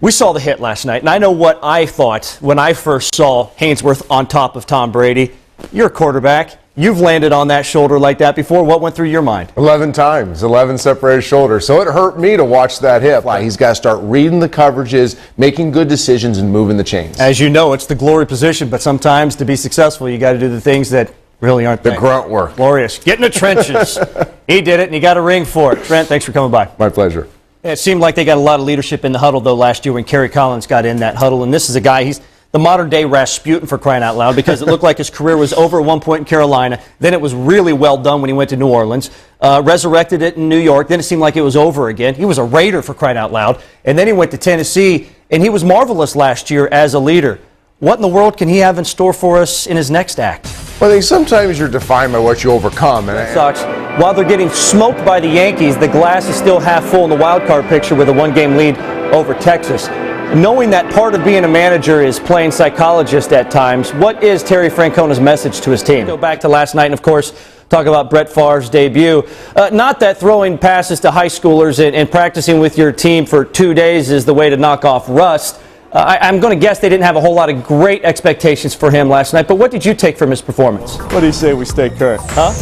We saw the hit last night, and I know what I thought when I first saw Haynesworth on top of Tom Brady. You're a quarterback. You've landed on that shoulder like that before. What went through your mind? 11 times, 11 separated shoulders. So it hurt me to watch that hit. He's got to start reading the coverages, making good decisions, and moving the chains. As you know, it's the glory position, but sometimes to be successful, you got to do the things that really aren't the grunt work. Glorious. Get in the trenches. He did it, and he got a ring for it. Trent, thanks for coming by. My pleasure. It seemed like they got a lot of leadership in the huddle, though, last year when Kerry Collins got in that huddle. And this is a guy, he's the modern-day Rasputin, for crying out loud, because it looked like his career was over at one point in Carolina. Then it was really well done when he went to New Orleans. Resurrected it in New York. Then it seemed like it was over again. He was a Raider, for crying out loud. And then he went to Tennessee, and he was marvelous last year as a leader. What in the world can he have in store for us in his next act? Well, I think sometimes you're defined by what you overcome. And Sox, while they're getting smoked by the Yankees, the glass is still half full in the wild card picture with a one-game lead over Texas. Knowing that part of being a manager is playing psychologist at times, what is Terry Francona's message to his team? Go back to last night and, of course, talk about Brett Favre's debut. Not that throwing passes to high schoolers and practicing with your team for 2 days is the way to knock off rust. I'm going to guess they didn't have a whole lot of great expectations for him last night, but what did you take from his performance? What do you say we stay current? Huh?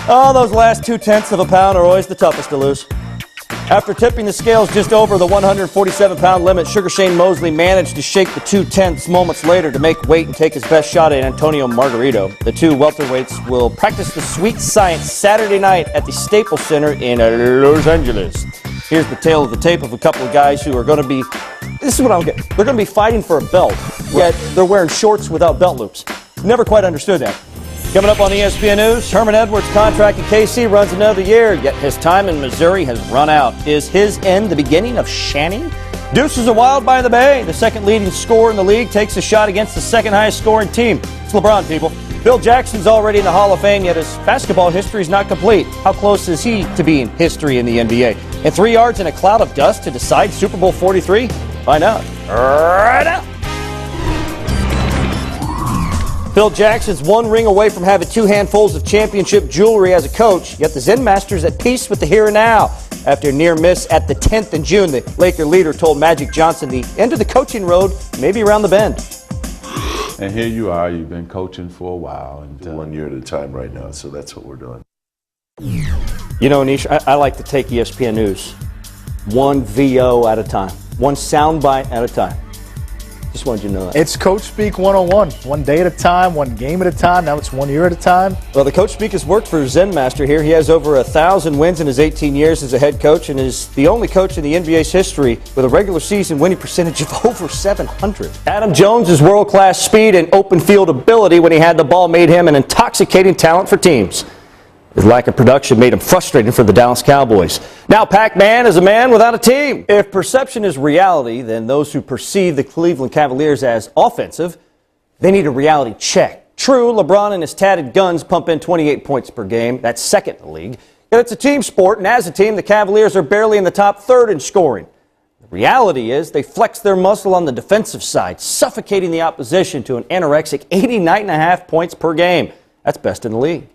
Oh, those last 0.2 of a pound are always the toughest to lose. After tipping the scales just over the 147-pound limit, Sugar Shane Mosley managed to shake the 0.2 moments later to make weight and take his best shot at Antonio Margarito. The two welterweights will practice the sweet science Saturday night at the Staples Center in Los Angeles. Here's the tale of the tape of a couple of guys who are going to be, this is what I don't get, they're going to be fighting for a belt, yet they're wearing shorts without belt loops. Never quite understood that. Coming up on ESPN News, Herman Edwards' contract in KC runs another year, yet his time in Missouri has run out. Is his end the beginning of Shanning? Deuces are wild by the Bay. The second leading scorer in the league takes a shot against the second highest scoring team. It's LeBron, people. Bill Jackson's already in the Hall of Fame, yet his basketball history is not complete. How close is he to being history in the NBA? And 3 yards in a cloud of dust to decide Super Bowl 43? Find out right now. Phil Jackson's one ring away from having 2 handfuls of championship jewelry as a coach, yet the Zen Master's at peace with the here and now. After a near miss at the 10th in June, the Laker leader told Magic Johnson the end of the coaching road may be around the bend. And here you are, you've been coaching for a while. And 1 year at a time right now, so that's what we're doing. You know, Nish, I like to take ESPN News one VO at a time, one soundbite at a time. Just wanted you to know that. It's Coach Speak 101. 1 day at a time, 1 game at a time. Now it's 1 year at a time. Well, the Coach Speak has worked for Zen Master here. He has over 1,000 wins in his 18 years as a head coach and is the only coach in the NBA's history with a regular season winning percentage of over 700. Adam Jones' world-class speed and open field ability when he had the ball made him an intoxicating talent for teams. His lack of production made him frustrating for the Dallas Cowboys. Now Pac-Man is a man without a team. If perception is reality, then those who perceive the Cleveland Cavaliers as offensive, they need a reality check. True, LeBron and his tatted guns pump in 28 points per game. That's second in the league. Yet it's a team sport, and as a team, the Cavaliers are barely in the top third in scoring. The reality is they flex their muscle on the defensive side, suffocating the opposition to an anorexic 89.5 points per game. That's best in the league.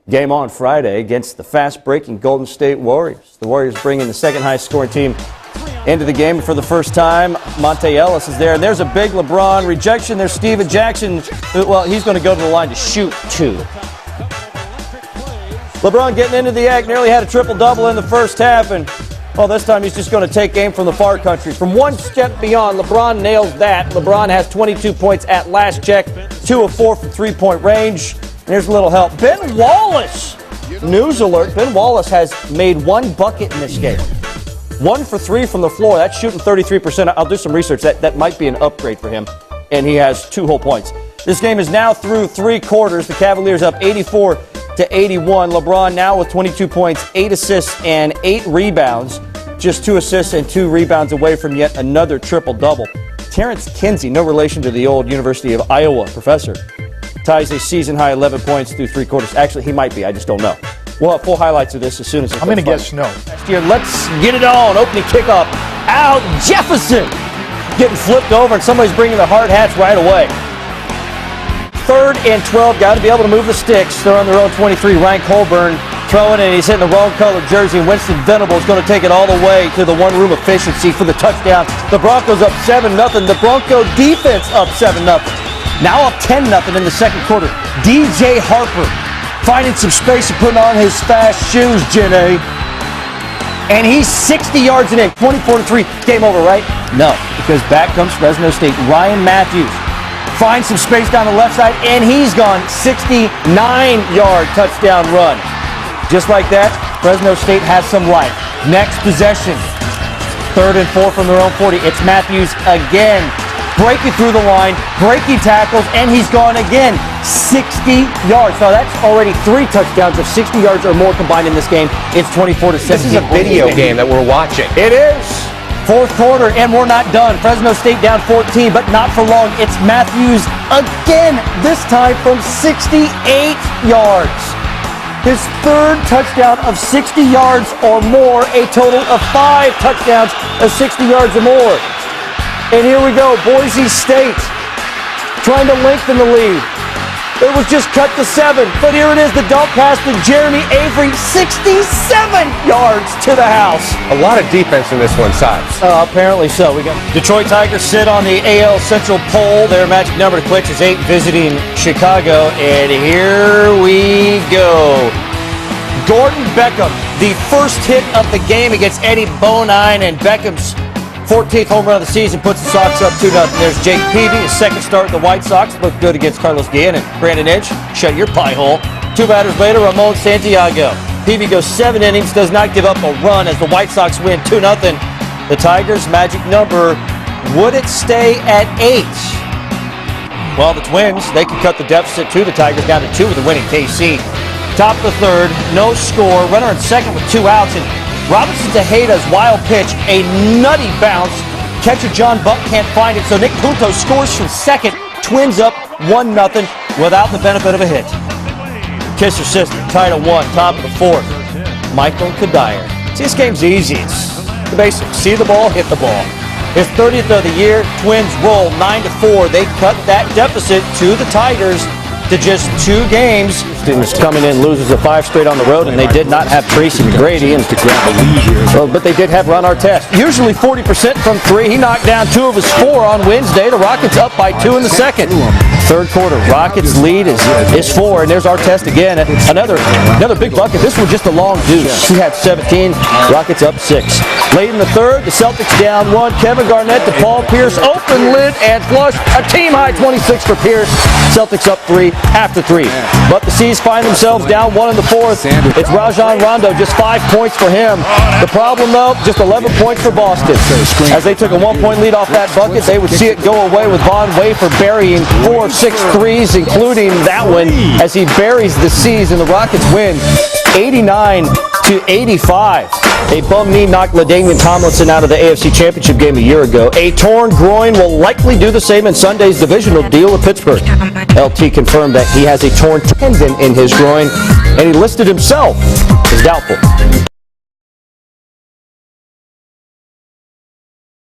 Game on Friday against the fast-breaking Golden State Warriors. The Warriors bring in the second highest scoring team into the game for the first time. Monte Ellis is there, and there's a big LeBron rejection. There's Steven Jackson. Well, he's going to go to the line to shoot 2. LeBron getting into the act, nearly had a triple-double in the first half, and well, this time he's just going to take aim from the far country. From one step beyond, LeBron nails that. LeBron has 22 points at last check, 2 of 4 from three-point range. Here's a little help. Ben Wallace, news alert, Ben Wallace has made 1 bucket in this game. 1 for 3 from the floor. That's shooting 33%. I'll do some research. That might be an upgrade for him. And he has 2 whole points. This game is now through 3 quarters. The Cavaliers up 84-81. LeBron now with 22 points, 8 assists, and 8 rebounds. Just 2 assists and 2 rebounds away from yet another triple-double. Terrence Kinsey, no relation to the old University of Iowa professor, ties a season-high 11 points through 3 quarters. Actually, he might be. I just don't know. We'll have full highlights of this as soon as it's I'm going to guess no. Next year, let's get it on. Opening kickoff. Al Jefferson getting flipped over, and somebody's bringing the hard hats right away. 3rd and 12. Got to be able to move the sticks. They're on their own 23. Ryan Colburn throwing, and he's hitting the wrong color jersey. And Winston Venables going to take it all the way to the one-room efficiency for the touchdown. The Broncos up 7-0. The Bronco defense up 7-0. Now up 10-0 in the second quarter. DJ Harper finding some space and putting on his fast shoes, Jenny. And he's 60 yards and in. 24-3. Game over, right? No, because back comes Fresno State. Ryan Matthews finds some space down the left side, and he's gone. 69-yard touchdown run. Just like that, Fresno State has some life. Next possession. 3rd and 4 from their own 40. It's Matthews again. Breaking through the line, breaking tackles, and he's gone again. 60 yards. So that's already 3 touchdowns of 60 yards or more combined in this game. It's 24-17. This is a video game that we're watching. It is. 4th quarter, and we're not done. Fresno State down 14, but not for long. It's Matthews again, this time from 68 yards. His 3rd touchdown of 60 yards or more, a total of 5 touchdowns of 60 yards or more. And here we go, Boise State trying to lengthen the lead. It was just cut to 7, but here it is, the dump pass to Jeremy Avery, 67 yards to the house. A lot of defense in this one, Sides. Apparently so. We got Detroit Tigers sit on the AL Central poll. Their magic number to clinch is 8, visiting Chicago, and here we go. Gordon Beckham, the first hit of the game against Eddie Bonine, and Beckham's 14th home run of the season puts the Sox up 2-0. There's Jake Peavy, his second start at the White Sox. Looked good against Carlos Guillen and Brandon Edge. Shut your pie hole. 2 batters later, Ramon Santiago. Peavy goes 7 innings, does not give up a run as the White Sox win 2-0. The Tigers' magic number, would it stay at 8? Well, the Twins, they can cut the deficit to the Tigers down to 2 with the winning KC. Top of the 3rd, no score. Runner on second with 2 outs, and Robinson Tejeda's wild pitch, a nutty bounce. Catcher John Buck can't find it, so Nick Punto scores from second. Twins up 1-0 without the benefit of a hit. Kisser system tied at 1, top of the 4th. Michael Kadire. See, this game's easy. It's the basics. See the ball, hit the ball. His 30th of the year. Twins roll 9-4. They cut that deficit to the Tigers to just 2 games. Students coming in, loses a 5 straight on the road, and they did not have Tracy McGrady to grab a lead here. But they did have Ron Artest. Usually 40% from 3. He knocked down 2 of his 4 on Wednesday. The Rockets up by 2 in the second. 3rd quarter, Rockets lead is 4, and there's Artest again. Another big bucket. This one just a long deuce. He had 17. Rockets up 6. Late in the 3rd, the Celtics down 1. Kevin Garnett to Paul Pierce, open lid and flush. A team high 26 for Pierce. Celtics up 3 after 3. But the C's find themselves down 1 in the 4th. It's Rajon Rondo, just 5 points for him. The problem, though, just 11 points for Boston. As they took a 1-point lead off that bucket, they would see it go away with Von Wafer burying 4 of 6 threes, including that one, as he buries the C's, and the Rockets win 89-85. A bum knee knocked LaDainian Tomlinson out of the AFC Championship game a year ago. A torn groin will likely do the same in Sunday's divisional deal with Pittsburgh. LT confirmed that he has a torn tendon in his groin, and he listed himself as doubtful.